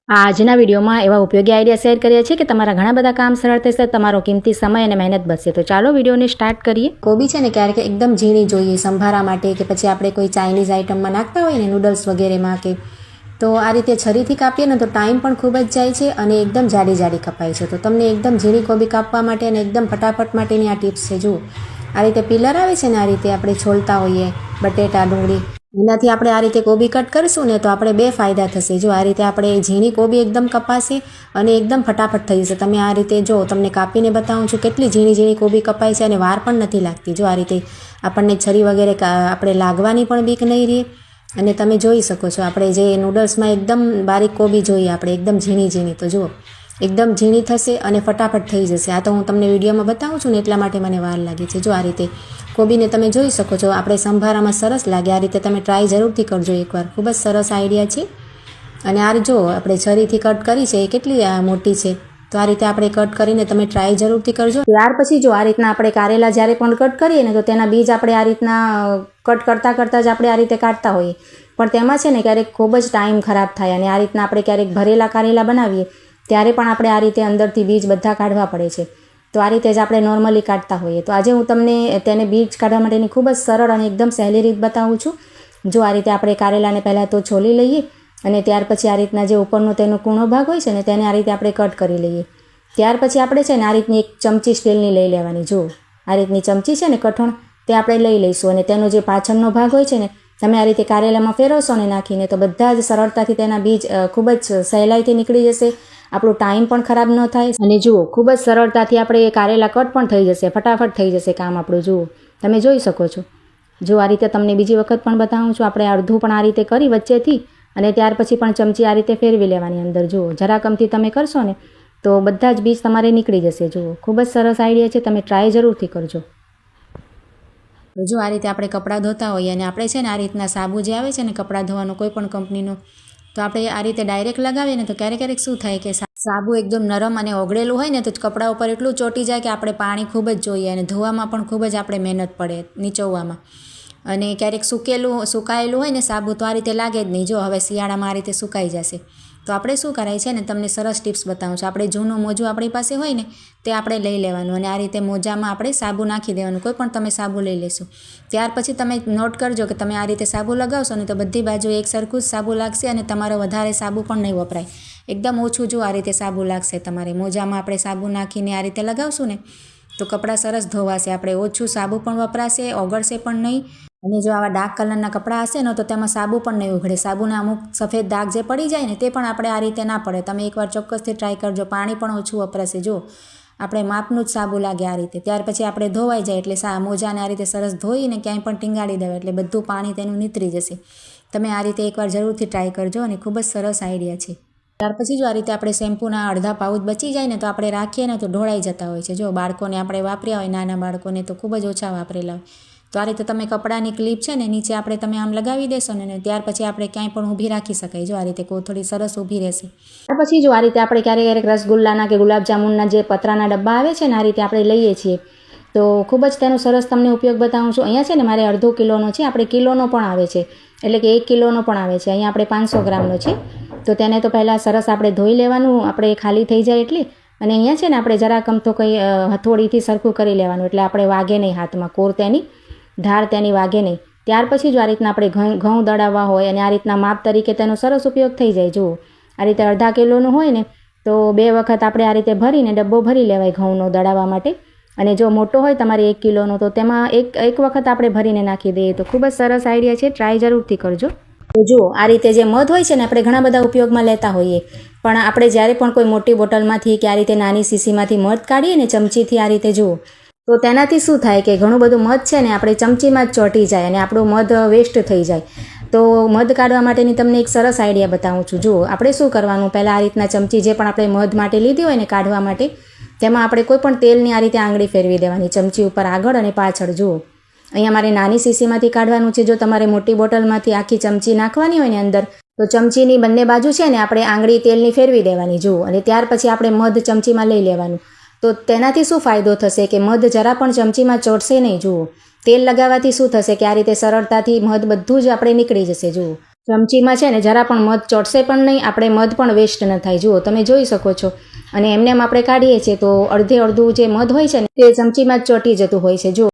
આજના વિડીયોમાં એવા ઉપયોગી આઈડિયા શેર કરીએ છીએ કે તમારા ઘણા બધા કામ સરળ થશે, તમારો કિંમતી સમય અને મહેનત બચશે. તો ચાલો વિડીયોને સ્ટાર્ટ કરીએ. કોબી છે ને ક્યારેક એકદમ ઝીણી જોઈએ સંભારા માટે, કે પછી આપણે કોઈ ચાઇનીઝ આઇટમમાં નાખતા હોય ને નૂડલ્સ વગેરેમાં, કે તો આ રીતે છરીથી કાપીએ ને તો ટાઈમ પણ ખૂબ જ જાય છે અને એકદમ જાડી જાડી કપાય છે. તો તમને એકદમ ઝીણી કોબી કાપવા માટે અને એકદમ ફટાફટ માટેની આ ટિપ્સ છે. જુઓ, આ રીતે પિલર આવે છે ને, આ રીતે આપણે છોલતા હોઈએ બટેટા ડુંગળી, એનાથી આપણે આ રીતે કોબી કટ કરીશું ને તો આપણે બે ફાયદા થશે. જો આ રીતે આપણે ઝીણી કોબી એકદમ કપાશે અને એકદમ ફટાફટ થઈ જશે. તમે આ રીતે જો, તમને કાપીને બતાવું છું કેટલી ઝીણી ઝીણી કોબી કપાય છે અને વાર પણ નથી લાગતી. જો આ રીતે આપણને છરી વગેરે આપણે લાગવાની પણ બીક નહીં રહે. અને તમે જોઈ શકો છો, આપણે જે નૂડલ્સમાં એકદમ બારીક કોબી જોઈએ આપણે, એકદમ ઝીણી ઝીણી, તો જુઓ એકદમ ઝીણી થશે અને ફટાફટ થઈ જશે. આ તો હું તમને વિડીયોમાં બતાવું છું ને એટલા માટે મને વાર લાગે છે. જો આ રીતે કોબીને તમે જોઈ શકો છો, આપણે સંભારામાં સરસ લાગે. આ રીતે તમે ટ્રાય જરૂરથી કરજો એકવાર, ખૂબ જ સરસ આઈડિયા છે. અને આ જો આપણે છરીથી કટ કરી છે એ કેટલી મોટી છે, તો આ રીતે આપણે કટ કરીને તમે ટ્રાય જરૂરથી કરજો. ત્યાર પછી જો આ રીતના આપણે કારેલા જ્યારે પણ કટ કરીએ ને તો તેના બીજ આપણે આ રીતના કટ કરતાં જ આપણે આ રીતે કાઢતા હોઈએ, પણ તેમાં છે ને ક્યારેક ખૂબ જ ટાઈમ ખરાબ થાય. અને આ રીતના આપણે ક્યારેક ભરેલા કારેલા બનાવીએ ત્યારે પણ આપણે આ રીતે અંદરથી બીજ બધા કાઢવા પડે છે. તો આ રીતે જ આપણે નોર્મલી કાઢતા હોઈએ. તો આજે હું તમને તેને બીજ કાઢવા માટેની ખૂબ જ સરળ અને એકદમ સહેલી રીત બતાવું છું. જો આ રીતે આપણે કારેલાને પહેલાં તો છોલી લઈએ અને ત્યાર પછી આ રીતના જે ઉપરનો તેનો કૂણો ભાગ હોય છે ને તેને આ રીતે આપણે કટ કરી લઈએ. ત્યાર પછી આપણે છે ને આ રીતની એક ચમચી સ્ટીલની લઈ લેવાની. જુઓ, આ રીતની ચમચી છે ને કઠણ, તે આપણે લઈ લઈશું. અને તેનો જે પાછળનો ભાગ હોય છે ને, તમે આ રીતે કારેલામાં ફેરવશો ને નાખીને, તો બધા જ સરળતાથી તેના બીજ ખૂબ જ સહેલાઈથી નીકળી જશે. આપણો ટાઈમ પણ ખરાબ ન થાય. અને જુઓ, ખૂબ જ સરળતાથી આપણે કારેલા કટ પણ થઈ જશે, ફટાફટ થઈ જશે કામ આપણું. જુઓ, તમે જોઈ શકો છો. જો આ રીતે તમને બીજી વખત પણ બતાવું છું. આપણે અડધું પણ આ રીતે કરી વચ્ચેથી, અને ત્યાર પછી પણ ચમચી આ રીતે ફેરવી લેવાની અંદર. જુઓ, જરાકમથી તમે કરશો ને તો બધા જ બીજ તમારે નીકળી જશે. જુઓ, ખૂબ જ સરસ આઈડિયા છે, તમે ટ્રાય જરૂરથી કરજો. જો આ રીતે આપણે કપડાં ધોતા હોઈએ અને આપણે છે ને આ રીતના સાબુ જે આવે છે ને કપડાં ધોવાનો કોઈ પણ કંપનીનો, તો આપણે આ રીતે ડાયરેક્ટ લગાવીએ ને તો ક્યારેક શું થાય કે સાબુ એકદમ નરમ અને ઓગળેલું હોય ને તો કપડા ઉપર એટલું ચોંટી જાય કે આપણે પાણી ખૂબ જ જોઈએ અને ધોવામાં પણ ખૂબ જ આપણે મહેનત પડે નીચોવવામાં. અને ક્યારેક સુકાયેલું હોય ને સાબુ તો આ રીતે લાગે જ નહીં. જો હવે શિયાળામાં આ રીતે સુકાઈ જશે. તો આપણે શું કરાય છે ને, તમને સરસ ટિપ્સ બતાવું છું. આપણે જૂનું મોજું આપણી પાસે હોય ને તે આપણે લઈ લેવાનું અને આ રીતે મોજામાં આપણે સાબુ નાખી દેવાનું. કોઈ પણ તમે સાબુ લઈ લેશો. ત્યાર પછી તમે નોટ કરજો કે તમે આ રીતે સાબુ લગાવશો ને તો બધી બાજુ એક સરખું જ સાબુ લાગશે અને તમારો વધારે સાબુ પણ નહીં વપરાય. એકદમ ઓછું જો આ રીતે સાબુ લાગશે તમારે. મોજામાં આપણે સાબુ નાખીને આ રીતે લગાવશું ને તો કપડાં સરસ ધોવાશે. આપણે ઓછું સાબુ પણ વપરાશે, ઓગળશે પણ નહીં. અને જો આવા ડાર્ક કલરના કપડાં હશે ને તો તેમાં સાબુ પણ નહીં ઉઘડે. સાબુના અમુક સફેદ દાગ જે પડી જાય ને તે પણ આપણે આ રીતે ના પડે. તમે એકવાર ચોક્કસથી ટ્રાય કરજો. પાણી પણ ઓછું વપરાશે. જો આપણે માપનું જ સાબુ લાગે આ રીતે. ત્યાર પછી આપણે ધોવાઈ જાય એટલે મોજાને આ રીતે સરસ ધોઈને ક્યાંય પણ ટીંગાડી દેવા એટલે બધું પાણી તેનું નીતરી જશે. તમે આ રીતે એકવાર જરૂરથી ટ્રાય કરજો અને ખૂબ જ સરસ આઈડિયા છે. ત્યાર પછી જો આ રીતે આપણે શેમ્પૂના અડધા પાઉચ બચી જાય ને તો આપણે રાખીએ ને તો ઢોળાઈ જતા હોય છે. જો બાળકોને આપણે વાપર્યા હોય, નાના બાળકોને તો ખૂબ જ ઓછા વાપરેલા હોય. તો આ રીતે તમે કપડાની ક્લિપ છે ને નીચે આપણે તમે આમ લગાવી દેશો ને ત્યાર પછી આપણે ક્યાંય પણ ઊભી રાખી શકાય. જો આ રીતે કોથળી સરસ ઊભી રહેશે. ત્યાર પછી જો આ રીતે આપણે ક્યારેક રસગુલ્લાના કે ગુલાબજામુનના જે પતરાના ડબ્બા આવે છે ને આ રીતે આપણે લઈએ છીએ, તો ખૂબ જ તેનો સરસ તમને ઉપયોગ બતાવું છું. અહીંયા છે ને મારે અડધો કિલોનો છે, આપણે કિલોનો પણ આવે છે, એટલે કે 1 કિલોનો પણ આવે છે. અહીંયા આપણે 500 ગ્રામનો છે. તો તેને તો પહેલાં સરસ આપણે ધોઈ લેવાનું, આપણે ખાલી થઈ જાય એટલે. અને અહીંયા છે ને આપણે જરાક અમથો કંઈ હથોડીથી સરખું કરી લેવાનું એટલે આપણે વાગે નહીં હાથમાં, કોર તેની ધાર તેની વાગે નહીં. ત્યાર પછી જો આ રીતના આપણે ઘઉં દળાવવા હોય અને આ રીતના માપ તરીકે તેનો સરસ ઉપયોગ થઈ જાય. જુઓ, આ રીતે અડધા કિલોનું હોય ને તો 2 વખત આપણે આ રીતે ભરીને ડબ્બો ભરી લેવાય ઘઉંનો દળાવવા માટે. અને જો મોટો હોય તમારે 1 કિલોનો તો તેમાં એક વખત આપણે ભરીને નાખી દઈએ. તો ખૂબ જ સરસ આઈડિયા છે, ટ્રાય જરૂરથી કરજો. તો જુઓ, આ રીતે જે મધ હોય છે ને આપણે ઘણા બધા ઉપયોગમાં લેતા હોઈએ, પણ આપણે જ્યારે પણ કોઈ મોટી બોટલમાંથી કે આ રીતે નાની શીશીમાંથી મધ કાઢીએ ને ચમચીથી આ રીતે, જુઓ, તો તેનાથી શું થાય કે ઘણું બધું મધ છે ને આપણે ચમચીમાં જ ચોંટી જાય અને આપણું મધ વેસ્ટ થઈ જાય. તો મધ કાઢવા માટેની તમને એક સરસ આઈડિયા બતાવું છું. જુઓ, આપણે શું કરવાનું, પહેલાં આ રીતના ચમચી જે પણ આપણે મધ માટે લીધી હોય ને કાઢવા માટે, તેમાં આપણે કોઈ પણ તેલની આ રીતે આંગળી ફેરવી દેવાની ચમચી ઉપર આગળ અને પાછળ. જુઓ, અહીંયા મારે નાની શીશીમાંથી કાઢવાનું છે. જો તમારે મોટી બોટલમાંથી આખી ચમચી નાખવાની હોય ને અંદર, તો ચમચીની બંને બાજુ છે ને આપણે આંગળી તેલની ફેરવી દેવાની. જુઓ, અને ત્યાર પછી આપણે મધ ચમચીમાં લઈ લેવાનું. તો તેનાથી શું ફાયદો થશે કે મધ જરા પણ ચમચીમાં ચોંટશે નહીં. જુઓ, તેલ લગાવવાથી શું થશે કે આ રીતે સરળતાથી મધ બધું જ આપણે નીકળી જશે. જુઓ, ચમચીમાં છે ને જરા પણ મધ ચોટશે પણ નહીં, આપણે મધ પણ વેસ્ટ ન થાય. જુઓ તમે જોઈ શકો છો. અને એમને એમ આપણે કાઢીએ છીએ તો અડધું જે મધ હોય છે ને તે ચમચીમાં જ ચોંટી જતું હોય છે. જુઓ